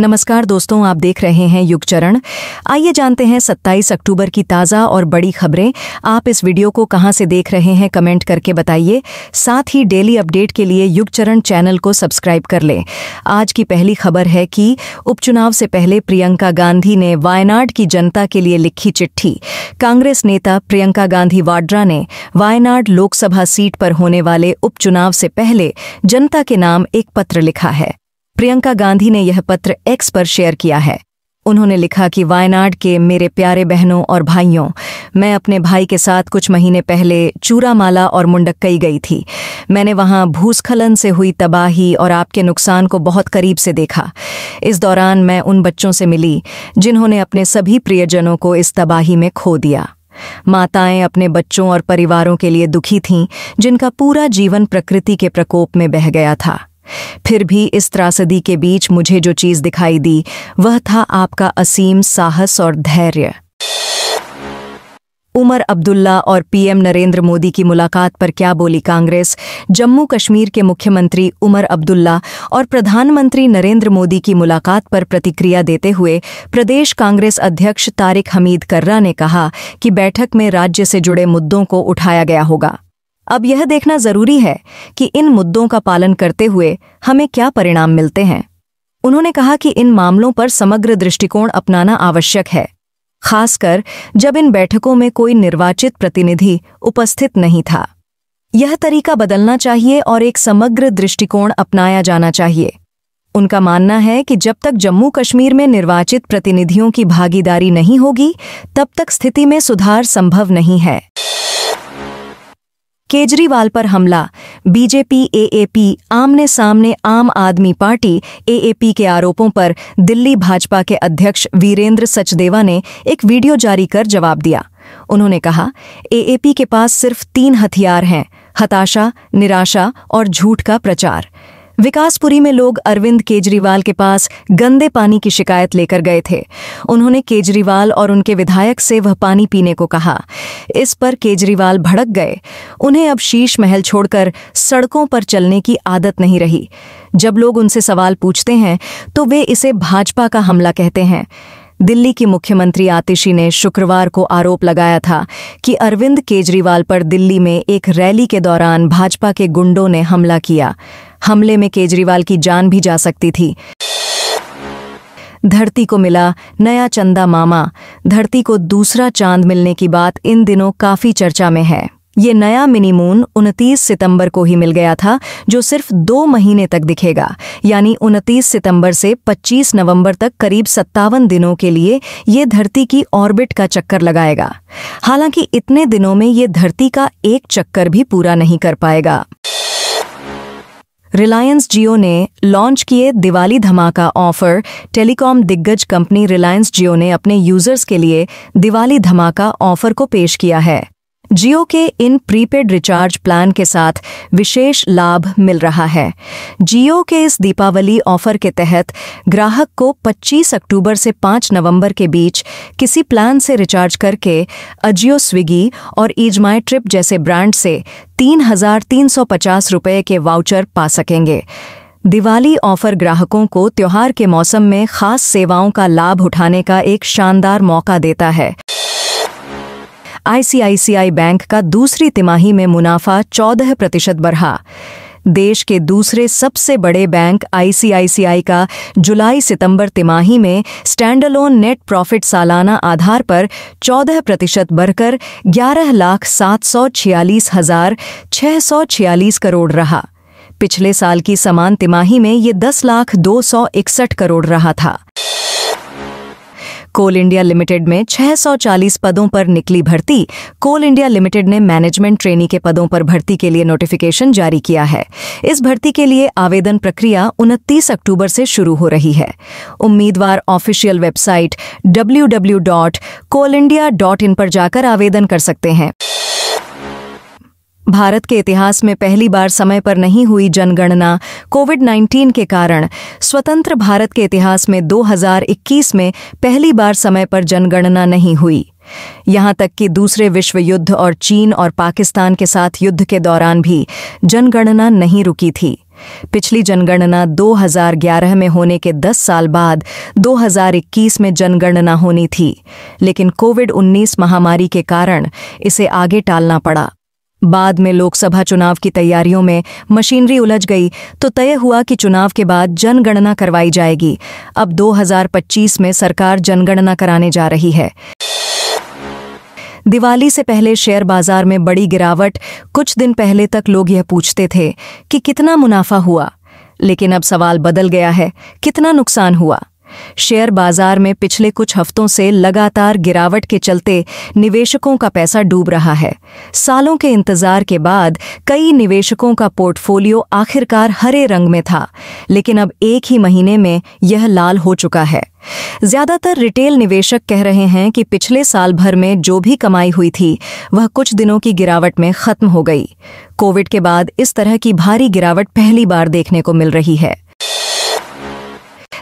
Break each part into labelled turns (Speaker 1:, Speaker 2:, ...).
Speaker 1: नमस्कार दोस्तों, आप देख रहे हैं युग चरण। आइए जानते हैं 27 अक्टूबर की ताज़ा और बड़ी खबरें। आप इस वीडियो को कहां से देख रहे हैं कमेंट करके बताइए। साथ ही डेली अपडेट के लिए युग चरण चैनल को सब्सक्राइब कर लें। आज की पहली खबर है कि उपचुनाव से पहले प्रियंका गांधी ने वायनाड की जनता के लिए लिखी चिट्ठी। कांग्रेस नेता प्रियंका गांधी वाड्रा ने वायनाड लोकसभा सीट पर होने वाले उपचुनाव से पहले जनता के नाम एक पत्र लिखा है। प्रियंका गांधी ने यह पत्र एक्स पर शेयर किया है। उन्होंने लिखा कि वायनाड के मेरे प्यारे बहनों और भाइयों, मैं अपने भाई के साथ कुछ महीने पहले चूरामाला और मुंडक्कई गई थी। मैंने वहां भूस्खलन से हुई तबाही और आपके नुकसान को बहुत करीब से देखा। इस दौरान मैं उन बच्चों से मिली जिन्होंने अपने सभी प्रियजनों को इस तबाही में खो दिया। माताएं अपने बच्चों और परिवारों के लिए दुखी थीं, जिनका पूरा जीवन प्रकृति के प्रकोप में बह गया था। फिर भी इस त्रासदी के बीच मुझे जो चीज दिखाई दी वह था आपका असीम साहस और धैर्य। उमर अब्दुल्ला और पीएम नरेंद्र मोदी की मुलाकात पर क्या बोली कांग्रेस। जम्मू कश्मीर के मुख्यमंत्री उमर अब्दुल्ला और प्रधानमंत्री नरेंद्र मोदी की मुलाकात पर प्रतिक्रिया देते हुए प्रदेश कांग्रेस अध्यक्ष तारिक हमीद कर्रा ने कहा कि बैठक में राज्य से जुड़े मुद्दों को उठाया गया होगा। अब यह देखना जरूरी है कि इन मुद्दों का पालन करते हुए हमें क्या परिणाम मिलते हैं। उन्होंने कहा कि इन मामलों पर समग्र दृष्टिकोण अपनाना आवश्यक है, खासकर जब इन बैठकों में कोई निर्वाचित प्रतिनिधि उपस्थित नहीं था। यह तरीका बदलना चाहिए और एक समग्र दृष्टिकोण अपनाया जाना चाहिए। उनका मानना है कि जब तक जम्मू कश्मीर में निर्वाचित प्रतिनिधियों की भागीदारी नहीं होगी, तब तक स्थिति में सुधार संभव नहीं है। केजरीवाल पर हमला। बीजेपी एएपी आमने सामने आम आदमी पार्टी एएपी के आरोपों पर दिल्ली भाजपा के अध्यक्ष वीरेंद्र सचदेवा ने एक वीडियो जारी कर जवाब दिया। उन्होंने कहा, एएपी के पास सिर्फ 3 हथियार हैं: हताशा, निराशा और झूठ का प्रचार। विकासपुरी में लोग अरविंद केजरीवाल के पास गंदे पानी की शिकायत लेकर गए थे। उन्होंने केजरीवाल और उनके विधायक से वह पानी पीने को कहा। इस पर केजरीवाल भड़क गए। उन्हें अब शीश महल छोड़कर सड़कों पर चलने की आदत नहीं रही। जब लोग उनसे सवाल पूछते हैं तो वे इसे भाजपा का हमला कहते हैं। दिल्ली की मुख्यमंत्री आतिशी ने शुक्रवार को आरोप लगाया था कि अरविंद केजरीवाल पर दिल्ली में एक रैली के दौरान भाजपा के गुंडों ने हमला किया। हमले में केजरीवाल की जान भी जा सकती थी। धरती को मिला नया चंदा मामा। धरती को दूसरा चांद मिलने की बात इन दिनों काफी चर्चा में है। ये नया मिनी मून 29 सितंबर को ही मिल गया था, जो सिर्फ 2 महीने तक दिखेगा। यानी 29 सितंबर से 25 नवंबर तक करीब 57 दिनों के लिए ये धरती की ऑर्बिट का चक्कर लगाएगा। हालांकि इतने दिनों में ये धरती का एक चक्कर भी पूरा नहीं कर पाएगा। रिलायंस जियो ने लॉन्च किए दिवाली धमाका ऑफर। टेलीकॉम दिग्गज कंपनी रिलायंस जियो ने अपने यूजर्स के लिए दिवाली धमाका ऑफर को पेश किया है। जियो के इन प्रीपेड रिचार्ज प्लान के साथ विशेष लाभ मिल रहा है। जियो के इस दीपावली ऑफर के तहत ग्राहक को 25 अक्टूबर से 5 नवंबर के बीच किसी प्लान से रिचार्ज करके अजियो, स्विगी और ईज माई ट्रिप जैसे ब्रांड से 3,350 रुपये के वाउचर पा सकेंगे। दिवाली ऑफर ग्राहकों को त्योहार के मौसम में खास सेवाओं का लाभ उठाने का एक शानदार मौका देता है। आईसीआईसीआई बैंक का दूसरी तिमाही में मुनाफा 14% बढ़ा। देश के दूसरे सबसे बड़े बैंक आईसीआईसीआई का जुलाई सितंबर तिमाही में स्टैंडअलोन नेट प्रॉफिट सालाना आधार पर 14% बढ़कर 11,746,646 करोड़ रहा। पिछले साल की समान तिमाही में ये 10,261 करोड़ रहा था। कोल इंडिया लिमिटेड में 640 पदों पर निकली भर्ती। कोल इंडिया लिमिटेड ने मैनेजमेंट ट्रेनी के पदों पर भर्ती के लिए नोटिफिकेशन जारी किया है। इस भर्ती के लिए आवेदन प्रक्रिया 29 अक्टूबर से शुरू हो रही है। उम्मीदवार ऑफिशियल वेबसाइट www.coalindia.in पर जाकर आवेदन कर सकते हैं। भारत के इतिहास में पहली बार समय पर नहीं हुई जनगणना। कोविड-19 के कारण स्वतंत्र भारत के इतिहास में 2021 में पहली बार समय पर जनगणना नहीं हुई। यहां तक कि दूसरे विश्व युद्ध और चीन और पाकिस्तान के साथ युद्ध के दौरान भी जनगणना नहीं रुकी थी। पिछली जनगणना 2011 में होने के 10 साल बाद 2021 में जनगणना होनी थी, लेकिन कोविड-19 महामारी के कारण इसे आगे टालना पड़ा। बाद में लोकसभा चुनाव की तैयारियों में मशीनरी उलझ गई तो तय हुआ कि चुनाव के बाद जनगणना करवाई जाएगी। अब 2025 में सरकार जनगणना कराने जा रही है। दिवाली से पहले शेयर बाजार में बड़ी गिरावट। कुछ दिन पहले तक लोग यह पूछते थे कि कितना मुनाफा हुआ, लेकिन अब सवाल बदल गया है, कितना नुकसान हुआ। शेयर बाजार में पिछले कुछ हफ्तों से लगातार गिरावट के चलते निवेशकों का पैसा डूब रहा है। सालों के इंतजार के बाद कई निवेशकों का पोर्टफोलियो आखिरकार हरे रंग में था, लेकिन अब एक ही महीने में यह लाल हो चुका है। ज्यादातर रिटेल निवेशक कह रहे हैं कि पिछले साल भर में जो भी कमाई हुई थी वह कुछ दिनों की गिरावट में खत्म हो गई। कोविड के बाद इस तरह की भारी गिरावट पहली बार देखने को मिल रही है।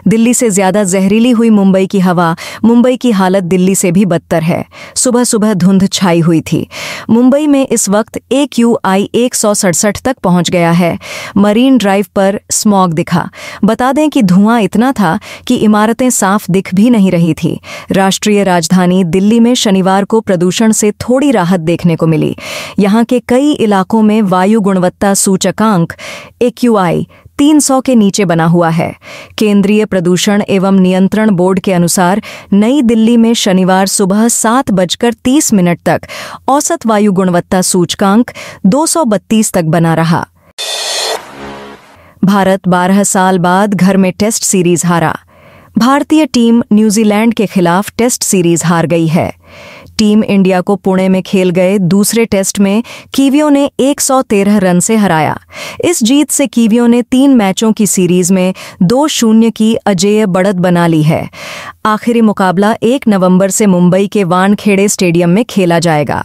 Speaker 1: दिल्ली से ज्यादा जहरीली हुई मुंबई की हवा। मुंबई की हालत दिल्ली से भी बदतर है। सुबह सुबह धुंध छाई हुई थी। मुंबई में इस वक्त AQI 167 तक पहुंच गया है। मरीन ड्राइव पर स्मॉग दिखा। बता दें कि धुआं इतना था कि इमारतें साफ दिख भी नहीं रही थी। राष्ट्रीय राजधानी दिल्ली में शनिवार को प्रदूषण से थोड़ी राहत देखने को मिली। यहां के कई इलाकों में वायु गुणवत्ता सूचकांक AQI 300 के नीचे बना हुआ है। केंद्रीय प्रदूषण एवं नियंत्रण बोर्ड के अनुसार नई दिल्ली में शनिवार सुबह 7:30 तक औसत वायु गुणवत्ता सूचकांक 232 तक बना रहा। भारत 12 साल बाद घर में टेस्ट सीरीज हारा। भारतीय टीम न्यूजीलैंड के खिलाफ टेस्ट सीरीज हार गई है। टीम इंडिया को पुणे में खेल गए दूसरे टेस्ट में कीवियों ने 113 रन से हराया। इस जीत से कीवियों ने 3 मैचों की सीरीज में 2-0 की अजेय बढ़त बना ली है। आखिरी मुकाबला 1 नवंबर से मुंबई के वानखेड़े स्टेडियम में खेला जाएगा।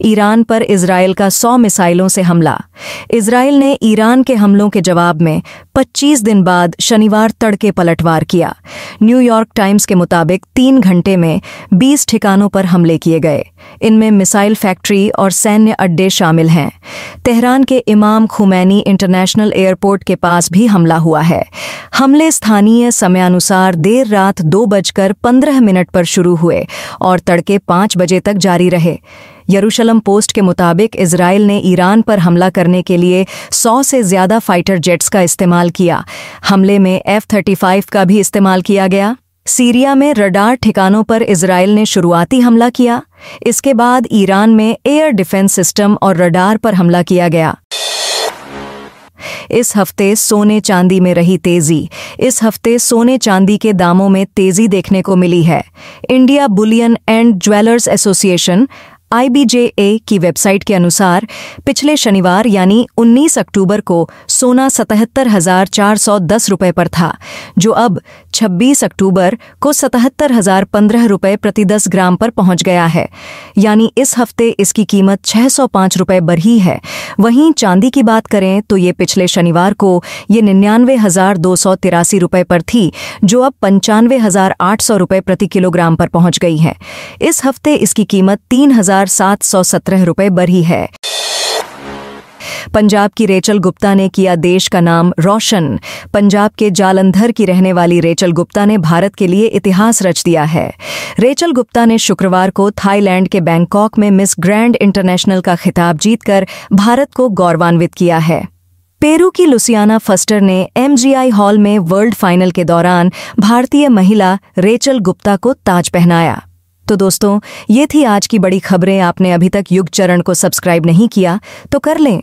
Speaker 1: ईरान पर इजरायल का 100 मिसाइलों से हमला। इजरायल ने ईरान के हमलों के जवाब में 25 दिन बाद शनिवार तड़के पलटवार किया। न्यूयॉर्क टाइम्स के मुताबिक 3 घंटे में 20 ठिकानों पर हमले किए गए। इनमें मिसाइल फैक्ट्री और सैन्य अड्डे शामिल हैं। तेहरान के इमाम खुमैनी इंटरनेशनल एयरपोर्ट के पास भी हमला हुआ है। हमले स्थानीय समयानुसार देर रात 2:15 पर शुरू हुए और तड़के 5 बजे तक जारी रहे। यरूशलम पोस्ट के मुताबिक इजरायल ने ईरान पर हमला करने के लिए 100 से ज्यादा फाइटर जेट्स का इस्तेमाल किया। हमले में F-35 का भी इस्तेमाल किया गया। सीरिया में रडार ठिकानों पर इजरायल ने शुरुआती हमला किया। इसके बाद ईरान में एयर डिफेंस सिस्टम और रडार पर हमला किया गया। इस हफ्ते सोने चांदी में रही तेजी। इस हफ्ते सोने चांदी के दामों में तेजी देखने को मिली है। India Boolean and jewellers association IBJA की वेबसाइट के अनुसार पिछले शनिवार यानी 19 अक्टूबर को सोना 77,410 रुपये पर था, जो अब 26 अक्टूबर को 77,015 रुपये प्रति 10 ग्राम पर पहुंच गया है। यानी इस हफ्ते इसकी कीमत 605 रुपये बढ़ी है। वहीं चांदी की बात करें तो ये पिछले शनिवार को ये 99,283 रुपये पर थी, जो अब 95,800 रुपये प्रति किलोग्राम पर पहुंच गई है। इस हफ्ते इसकी कीमत 3,717 रुपये बढ़ी है। पंजाब की रेचल गुप्ता ने किया देश का नाम रोशन। पंजाब के जालंधर की रहने वाली रेचल गुप्ता ने भारत के लिए इतिहास रच दिया है। रेचल गुप्ता ने शुक्रवार को थाईलैंड के बैंकॉक में मिस ग्रैंड इंटरनेशनल का खिताब जीतकर भारत को गौरवान्वित किया है। पेरू की लुसियाना फस्टर ने MGI हॉल में वर्ल्ड फाइनल के दौरान भारतीय महिला रेचल गुप्ता को ताज पहनाया। तो दोस्तों, ये थी आज की बड़ी खबरें। आपने अभी तक युग चरण को सब्सक्राइब नहीं किया तो कर लें।